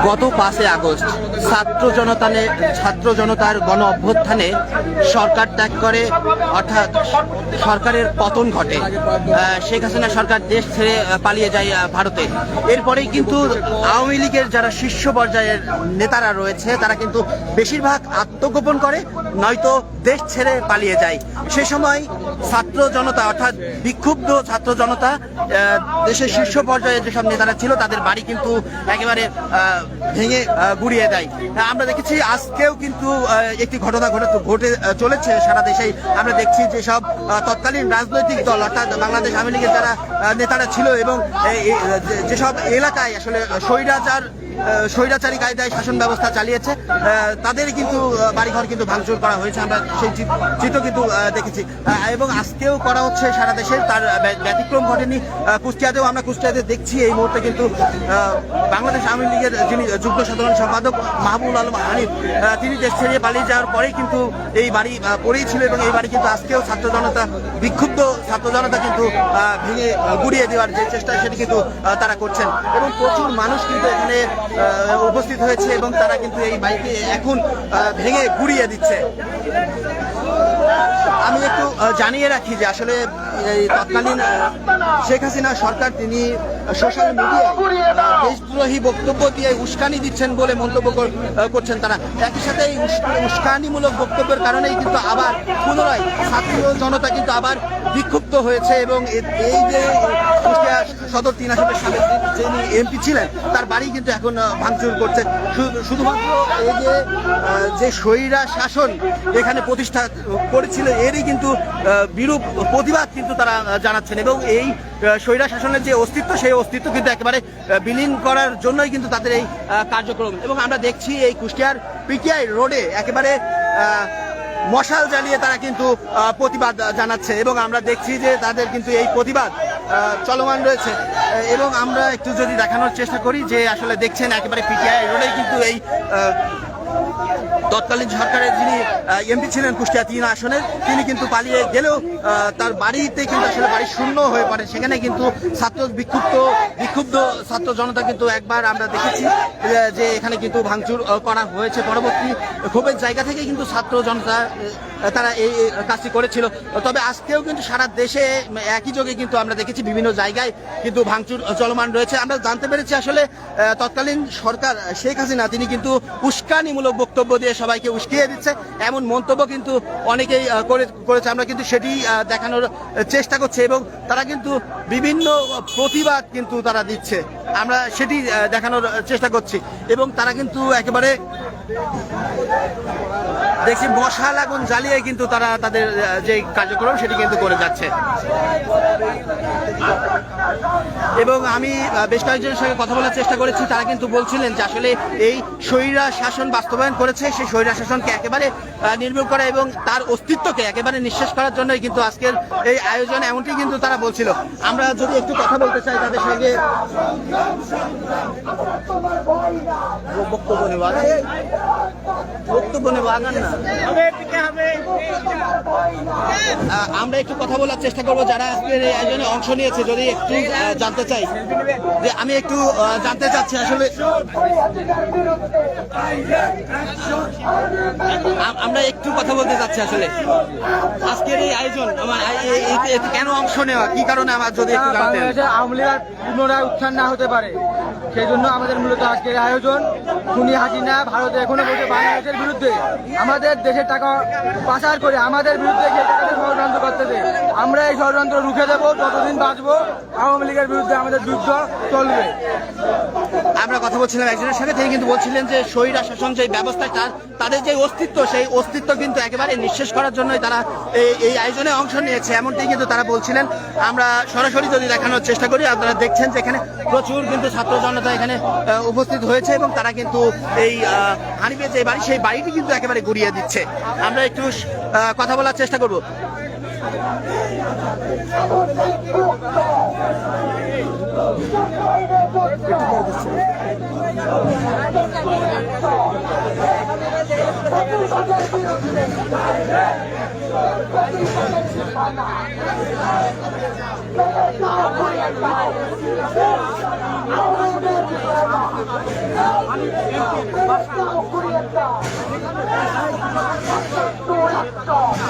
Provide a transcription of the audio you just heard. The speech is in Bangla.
গত 5 আগস্ট ছাত্র জনতার গণ অভ্যুত্থানে সরকার ত্যাগ করে, অর্থাৎ সরকারের পতন ঘটে। শেখ হাসিনা সরকার দেশ ছেড়ে পালিয়ে যায় ভারতে। এরপরেই কিন্তু আওয়ামী লীগের যারা শীর্ষ পর্যায়ের নেতারা রয়েছে তারা কিন্তু বেশিরভাগ আত্মগোপন করে, নয়তো দেশ ছেড়ে পালিয়ে যায়। সে সময় ছাত্র জনতা, অর্থাৎ বিক্ষুব্ধ ছাত্র জনতা, দেশের শীর্ষ পর্যায়ে যেসব নেতারা ছিল তাদের বাড়ি কিন্তু একেবারে ভেঙে গুড়িয়ে দেয়। আমরা দেখেছি আজকেও কিন্তু একটি ঘটনা ঘটে চলেছে সারা দেশেই। আমরা দেখছি যেসব তৎকালীন রাজনৈতিক দল, অর্থাৎ বাংলাদেশ আওয়ামী লীগের যারা নেতারা ছিল এবং যেসব এলাকায় আসলে স্বৈরাচারী কায়দায় শাসন ব্যবস্থা চালিয়েছে তাদের কিন্তু বাড়িঘর কিন্তু ভাঙচুর করা হয়েছে। আমরা সেই চিত্র কিন্তু দেখেছি এবং আজকেও করা হচ্ছে সারা দেশে। তার ব্যতিক্রম ঘটেনি কুষ্টিয়াতেও। আমরা কুষ্টিয়াতে দেখছি এই মুহূর্তে কিন্তু বাংলাদেশ আওয়ামী লীগের যিনি যুগ্ম সাধারণ সম্পাদক মাহবুবুল আলম হানিফ, তিনি দেশ ছেড়ে পালিয়ে যাওয়ার পরেই কিন্তু এই বাড়ি পড়েই ছিল এবং এই বাড়ি কিন্তু আজকেও বিক্ষুব্ধ ছাত্র জনতা কিন্তু ভেঙে গুড়িয়ে দেওয়ার যে চেষ্টা সেটি কিন্তু তারা করছেন এবং প্রচুর মানুষ কিন্তু এখানে উপস্থিত হয়েছে এবং তারা কিন্তু এই বাড়িকে এখন ভেঙে গুড়িয়ে দিচ্ছে। আমি একটু জানিয়ে রাখি যে আসলে এই তৎকালীন শেখ হাসিনা সরকার তিনি সোশ্যাল মিডিয়ায় দেশদ্রোহী বক্তব্য দিয়ে উস্কানি দিচ্ছেন বলে মন্তব্য করছেন তারা। একই সাথে এই উস্কানিমূলক বক্তব্যের কারণেই কিন্তু আবার পুনরায় ছাত্র জনতা কিন্তু আবার বিক্ষুব্ধ হয়েছে এবং এই যে কুষ্টিয়া সদর 3 আসনের সাবেক যিনি এমপি ছিলেন তার বাড়ি কিন্তু এখন ভাঙচুর করছে। শুধুমাত্র এই যে স্বৈরা শাসন এখানে প্রতিষ্ঠা করেছিল এরই কিন্তু বিরূপ প্রতিবাদ কিন্তু তারা জানাচ্ছেন এবং এই স্বৈরা শাসনের যে অস্তিত্ব সেই অস্তিত্ব কিন্তু একেবারে বিলীন করার জন্যই কিন্তু তাদের এই কার্যক্রম। এবং আমরা দেখছি এই কুষ্টিয়ার পিটিআই রোডে একেবারে মশাল জ্বালিয়ে তারা কিন্তু প্রতিবাদ জানাচ্ছে এবং আমরা দেখছি যে তাদের কিন্তু এই প্রতিবাদ চলমান রয়েছে। এবং আমরা একটু যদি দেখানোর চেষ্টা করি যে আসলে দেখছেন একেবারে পিটিআই রোডে কিন্তু এই তৎকালীন সরকারের যিনি এমপি ছিলেন কুষ্টিয়া 3 আসনের, তিনি কিন্তু পালিয়ে গেলেও তার বাড়িতে কিন্তু আসলে বাড়ি শূন্য হয়ে পড়ে। সেখানে কিন্তু বিক্ষুব্ধ ছাত্র জনতা কিন্তু একবার আমরা দেখেছি যে এখানে কিন্তু ভাঙচুর করা হয়েছে। পরবর্তী ক্ষোভের জায়গা থেকে কিন্তু ছাত্র জনতা তারা এই কাজটি করেছিল। তবে আজকেও কিন্তু সারা দেশে একই যোগে কিন্তু আমরা দেখেছি বিভিন্ন জায়গায় কিন্তু ভাঙচুর চলমান রয়েছে। আমরা জানতে পেরেছি আসলে তৎকালীন সরকার শেখ হাসিনা তিনি কিন্তু উস্কানিমূলক বক্তব্য দিয়ে সবাইকে উস্কিয়ে দিচ্ছে, এমন মন্তব্য কিন্তু অনেকেই করেছে। আমরা কিন্তু সেটি দেখানোর চেষ্টা করছি এবং তারা কিন্তু বিভিন্ন প্রতিবাদ কিন্তু তারা দিচ্ছে, আমরা সেটি দেখানোর চেষ্টা করছি। এবং তারা কিন্তু একেবারে দেখছি মশাল আগুন জ্বালিয়ে কিন্তু তারা তাদের যে কার্যক্রম সেটি কিন্তু করে যাচ্ছে। এবং আমি বেশ কয়েকজনের সঙ্গে কথা বলার চেষ্টা করেছি, তারা কিন্তু বলছিলেন যে আসলে এই স্বৈরা শাসন বাস্তবায়ন করেছে, সেই স্বৈরা শাসনকে একেবারে নির্মূল করা এবং তার অস্তিত্বকে একেবারে নিঃশেষ করার জন্যই কিন্তু আজকের এই আয়োজন, এমনটি কিন্তু তারা বলছিল। আমরা যদি একটু কথা বলতে চাই তাদের সঙ্গে। বক্তব্য নেব না, আমরা একটু কথা বলার চেষ্টা করবো যারা আজকের এই আয়োজনে অংশ নিয়েছে। যদি একটু জানতে চাই যে আমি একটু জানতে চাচ্ছি আসলে আমরা একটু কথা বলতে চাচ্ছি আসলে আজকের এই আয়োজন কেন অংশ নেওয়া, কি কারণে আমার যদি একটু জানতে। আওয়ামী লীগ পুনরায় উত্থান না হতে পারে সেই জন্য আমাদের মূলত আজকের আয়োজন। খুনি হাসিনা ভারতে এখনো বলছে বাংলাদেশের বিরুদ্ধে আমাদের দেশের টাকা পাচার করে আমাদের বিরুদ্ধে ষড়যন্ত্র করতেছে। আমরা এই ষড়যন্ত্র রুখে দেবো, যতদিন বাঁচবো আওয়ামী লীগের বিরুদ্ধে আমাদের যুদ্ধ চলবে। আমরা কথা বলছিলাম একজনের সাথে, তিনি কিন্তু বলছিলেন যে স্বৈরা শাসন যে ব্যবস্থা তাদের যে অস্তিত্ব সেই অস্তিত্ব কিন্তু একেবারে নিঃশেষ করার জন্যই তারা এই আয়োজনে অংশ নিয়েছে, এমনটি কিন্তু তারা বলছিলেন। আমরা সরাসরি যদি দেখানোর চেষ্টা করি, আপনারা দেখছেন যে এখানে প্রচুর কিন্তু ছাত্র জনতা এখানে উপস্থিত হয়েছে এবং তারা কিন্তু এই হানিফের যে বাড়ি সেই বাড়িটি কিন্তু একেবারে গুড়িয়ে দিচ্ছে। আমরা একটু কথা বলার চেষ্টা করব। Let's go.